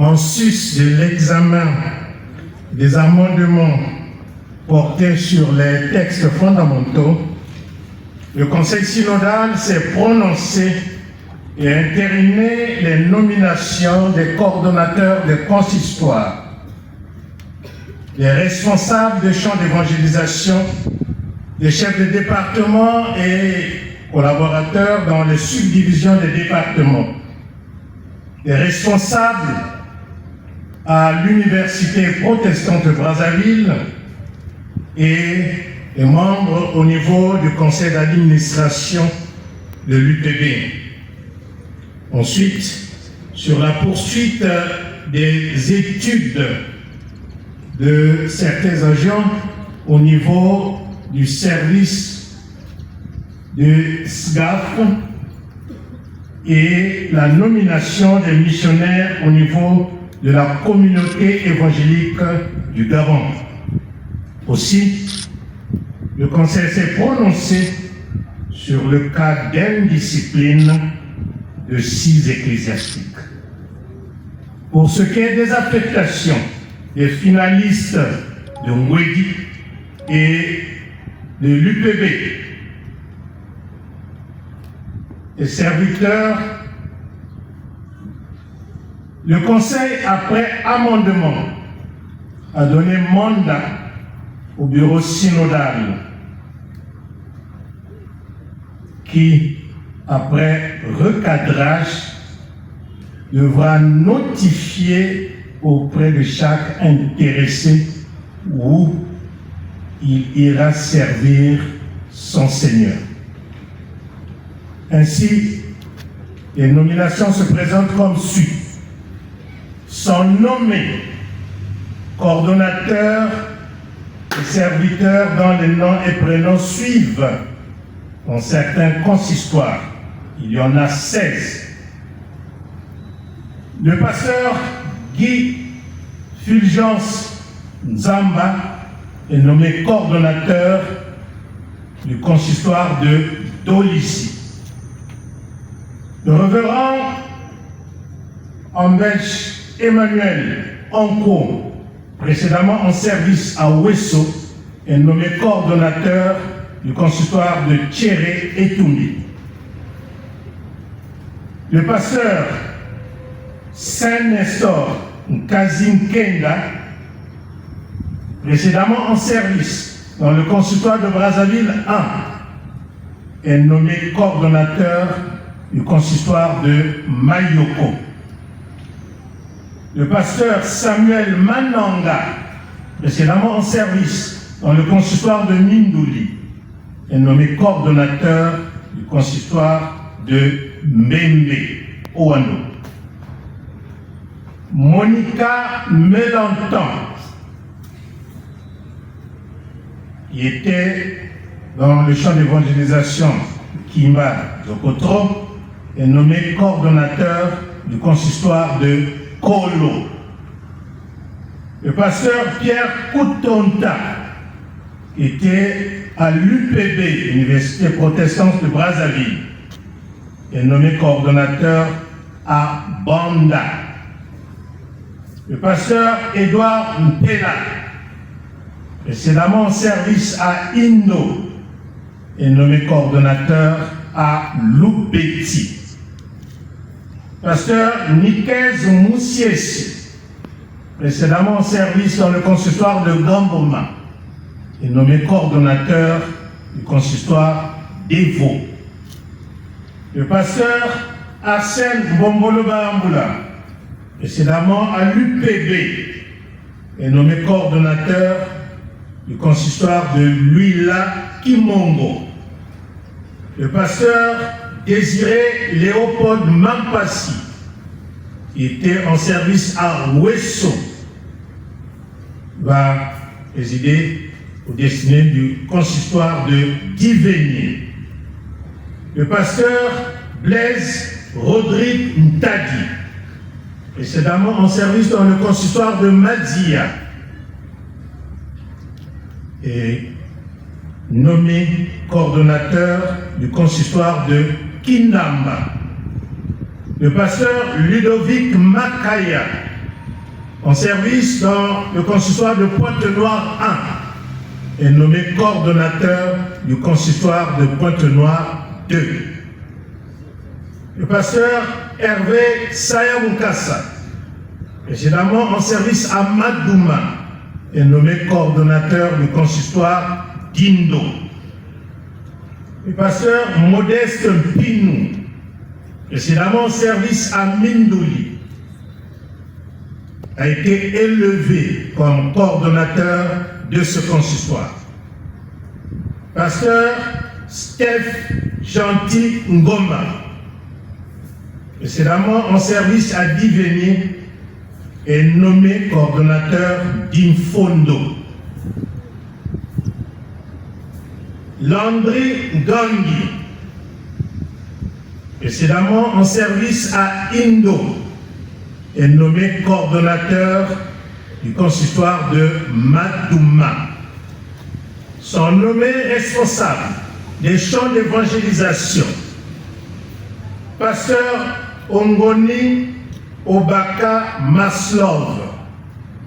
En sus de l'examen des amendements portés sur les textes fondamentaux, le Conseil synodal s'est prononcé et entériné les nominations des coordonnateurs des consistoires, des responsables des champs d'évangélisation, des chefs de département et collaborateurs dans les subdivisions des départements, des responsables à l'Université protestante de Brazzaville et les membres au niveau du conseil d'administration de l'UPB. Ensuite, sur la poursuite des études de certains agents au niveau du service du SGAF et la nomination des missionnaires au niveau de la communauté évangélique du Gabon. Aussi, le Conseil s'est prononcé sur le cas d'indiscipline de 6 ecclésiastiques. Pour ce qui est des affectations des finalistes de Ngwedi et de l'UPB, les serviteurs, le Conseil, après amendement, a donné mandat au bureau synodal qui, après recadrage, devra notifier auprès de chaque intéressé où il ira servir son Seigneur. Ainsi, les nominations se présentent comme suit. Sont nommés coordonnateurs et serviteurs dont les noms et prénoms suivent dans certains consistoires. Il y en a 16. Le pasteur Guy Fulgence Nzamba est nommé coordonnateur du consistoire de Dolissi. Le révérend Ambèche Emmanuel Anko, précédemment en service à Ouesso, est nommé coordonnateur du consistoire de Tchéré et Toumbi. Le pasteur Saint-Nestor Nkazim Kenda, précédemment en service dans le consistoire de Brazzaville 1, est nommé coordonnateur du consistoire de Mayoko. Le pasteur Samuel Mananga, précédemment en service dans le consistoire de Mindouli, est nommé coordonnateur du consistoire de Mbembe, Ouano. Monica Mélentan, qui était dans le champ d'évangélisation Kimba Zokotro, est nommé coordonnateur du consistoire de Kolo. Le pasteur Pierre Koutonta était à l'UPB, Université protestante de Brazzaville, est nommé coordonnateur à Banda. Le pasteur Edouard Mpela, précédemment en service à Indo, est nommé coordonnateur à Loupeti. Pasteur Nikez Moussiessi, précédemment en service dans le consistoire de Gamboma, est nommé coordonnateur du consistoire d'Evo. Le pasteur Arsène Bombolo Barambula, précédemment à l'UPB, est nommé coordonnateur du consistoire de Luila Kimongo. Le pasteur Désiré Léopold Mampassi, qui était en service à Ouesso, va présider au destiné du consistoire de Divenier. Le pasteur Blaise Rodrigue Ntadi, précédemment en service dans le consistoire de Madzia, est nommé coordonnateur du consistoire de Kindamba. Le pasteur Ludovic Makaya, en service dans le consistoire de Pointe-Noire 1 et nommé coordonnateur du consistoire de Pointe-Noire 2. Le pasteur Hervé Sayamukasa, précédemment en service à Madouma, est nommé coordonnateur du consistoire d'Indo. Le pasteur Modeste Pinou, précédemment en service à Mindouli, a été élevé comme coordonnateur de ce consistoire. Pasteur Steph Gentil Ngoma, précédemment en service à Diveni, est nommé coordonnateur d'Infondo. Landry Gangui, précédemment en service à Indo, est nommé coordonnateur du consistoire de Madouma. Sont nommés responsables des champs d'évangélisation pasteur Ongoni Obaka Maslov,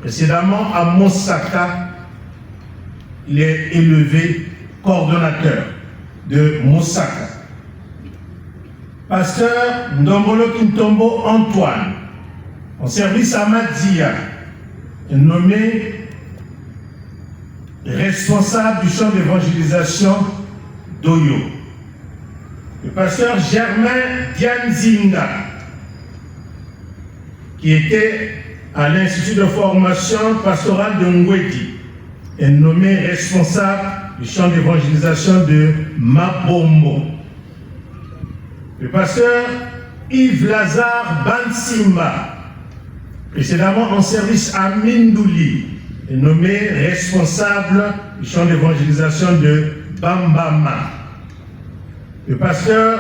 précédemment à Mosaka, il est élevé coordonnateur de Mosaka. Pasteur Ndombolo Kintombo Antoine, en service à Madzia, est nommé responsable du champ d'évangélisation d'Oyo. Le pasteur Germain Dianzinga, qui était à l'Institut de formation pastorale de Ngwedi, est nommé responsable du champ d'évangélisation de Mabombo. Le pasteur Yves Lazare Bansimba, précédemment en service à Mindouli, est nommé responsable du champ d'évangélisation de Bambama. Le pasteur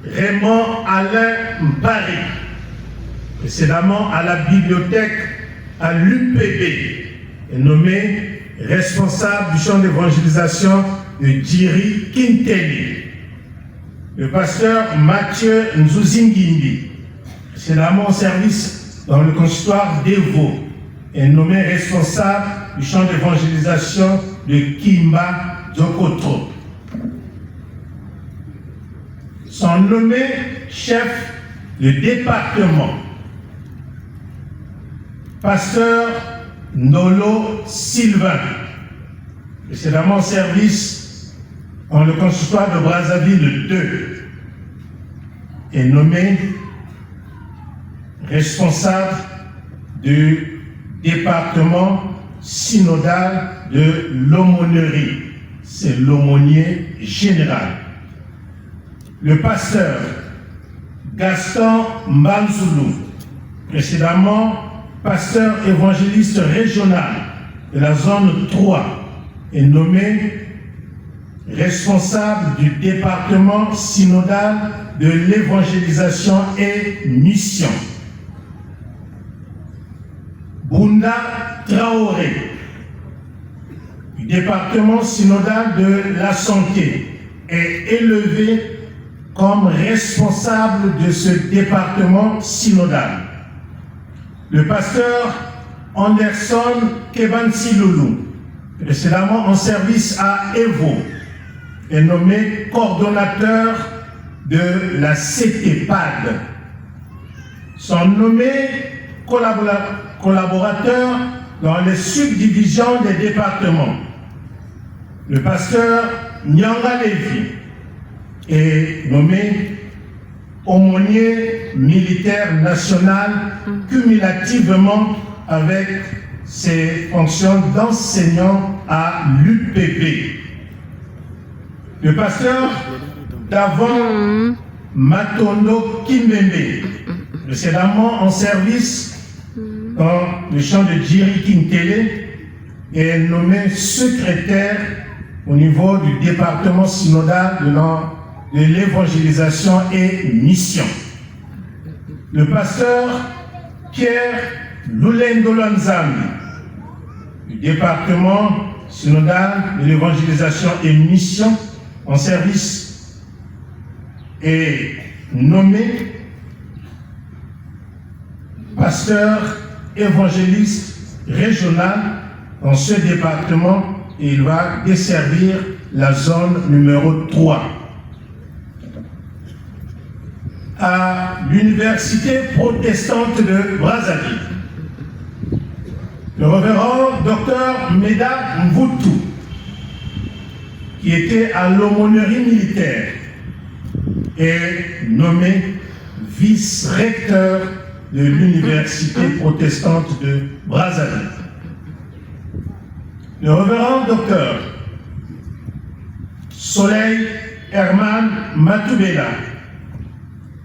Raymond Alain Mpari, précédemment à la bibliothèque à l'UPB, est nommé responsable du champ d'évangélisation de Djiri Kinteli. Le pasteur Mathieu Nzuzingindi, précédemment en service dans le consistoire d'Evo, est nommé responsable du champ d'évangélisation de Kimba Djokotro. Sont nommés chef de département pasteur Nolo Sylvain, précédemment en service dans le consistoire de Brazzaville 2, est nommé responsable du département synodal de l'aumônerie. C'est l'aumônier général. Le pasteur Gaston Mbanzoulou, précédemment pasteur évangéliste régional de la zone 3, est nommé responsable du département synodal de l'évangélisation et mission. Bunda Traoré, du département synodal de la santé, est élevé comme responsable de ce département synodal. Le pasteur Anderson Kebansi Loulou, précédemment en service à Evo, est nommé coordonnateur de la CETEPAD. Sont nommés collaborateurs dans les subdivisions des départements. Le pasteur Nyanga Levi est nommé aumônier militaire national cumulativement avec ses fonctions d'enseignant à l'UPB. Le pasteur Davon Matondo Kimbembe, précédemment en service dans le champ de Djiri Kintele, est nommé secrétaire au niveau du département synodal de l'évangélisation et mission. Le pasteur Pierre Lulendolonzami, du département synodal de l'évangélisation et mission, en service, est nommé pasteur évangéliste régional dans ce département et il va desservir la zone numéro 3. À l'université protestante de Brazzaville, le révérend Dr Meda Mvutu, qui était à l'aumônerie militaire, est nommé vice-recteur de l'université protestante de Brazzaville. Le révérend Dr Soleil Herman Matoubela,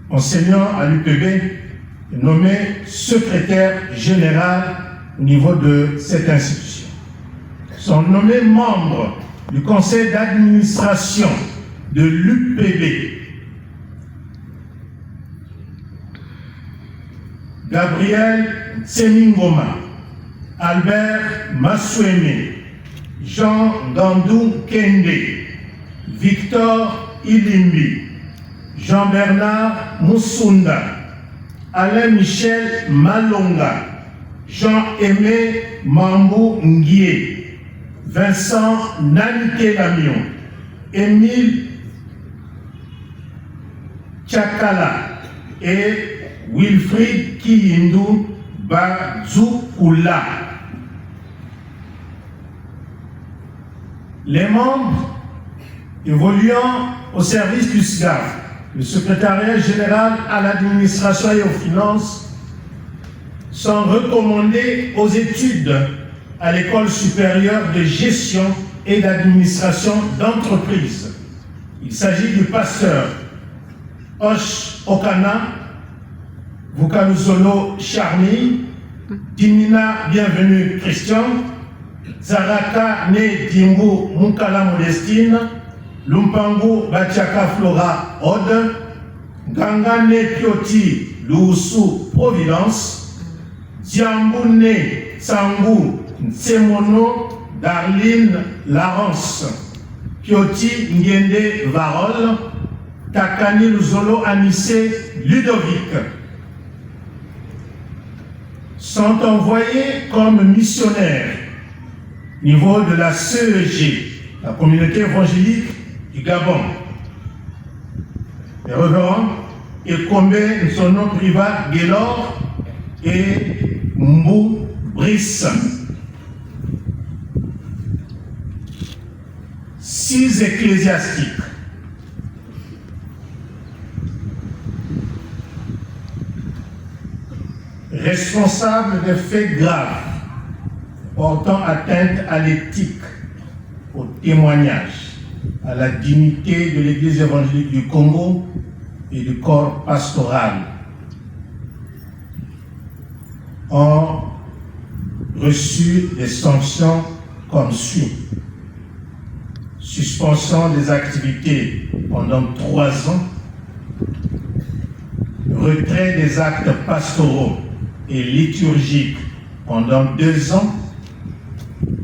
enseignant à l'UPB, est nommé secrétaire général au niveau de cette institution. Sont nommés membres du conseil d'administration de l'UPB Gabriel Tsemingoma, Albert Masweme, Jean Gandou Kende, Victor Ilimbi, Jean-Bernard Moussunda, Alain-Michel Malonga, Jean-Aimé Mambou Nguye, Vincent Nanike Lamion, Émile Tchakala et Wilfried Kiyindu Bazoukoula. Les membres évoluant au service du SGAF, le secrétariat général à l'administration et aux finances, sont recommandés aux études à l'école supérieure de gestion et d'administration d'entreprise. Il s'agit du pasteur Osh Okana, Vukaluzolo Charny, Dimina Bienvenue Christian, Zaraka Ne Dimbu Mukala Modestine, Lumpangu Bachaka Flora Ode, Ganga Ne Pioti Lusu Providence, Diambune Sangu Ntsemono Darline Larence, Pioti Ngende Varol, Takani Luzolo Anissé Ludovic, sont envoyés comme missionnaires au niveau de la CEG, la communauté évangélique du Gabon. Les révérends Ekombe Nsono Privat Guélor et Mbou Brice. 6 ecclésiastiques responsables de faits graves portant atteinte à l'éthique, au témoignage, à la dignité de l'Église évangélique du Congo et du corps pastoral, ont reçu des sanctions comme suit: suspension des activités pendant 3 ans, retrait des actes pastoraux et liturgiques pendant 2 ans,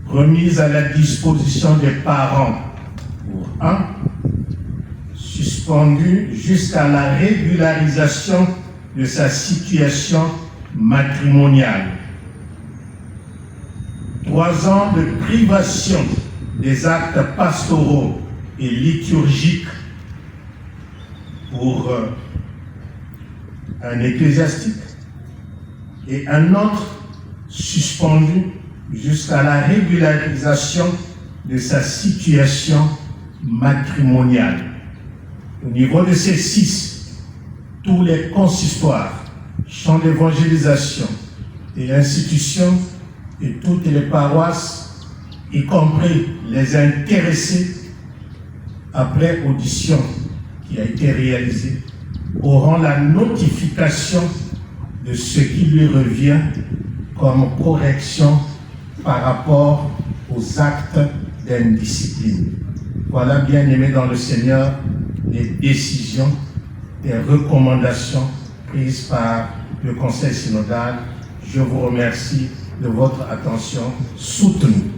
remise à la disposition des parents pour 1, suspendu jusqu'à la régularisation de sa situation matrimoniale. 3 ans de privation des actes pastoraux et liturgiques pour un ecclésiastique et un autre suspendu jusqu'à la régularisation de sa situation matrimoniale. Au niveau de ces 6, tous les consistoires, champs d'évangélisation et institutions et toutes les paroisses, y compris les intéressés, après audition qui a été réalisée, auront la notification de ce qui lui revient comme correction par rapport aux actes d'indiscipline. Voilà, bien-aimés dans le Seigneur, les décisions et recommandations prises par le Conseil synodal. Je vous remercie de votre attention soutenue.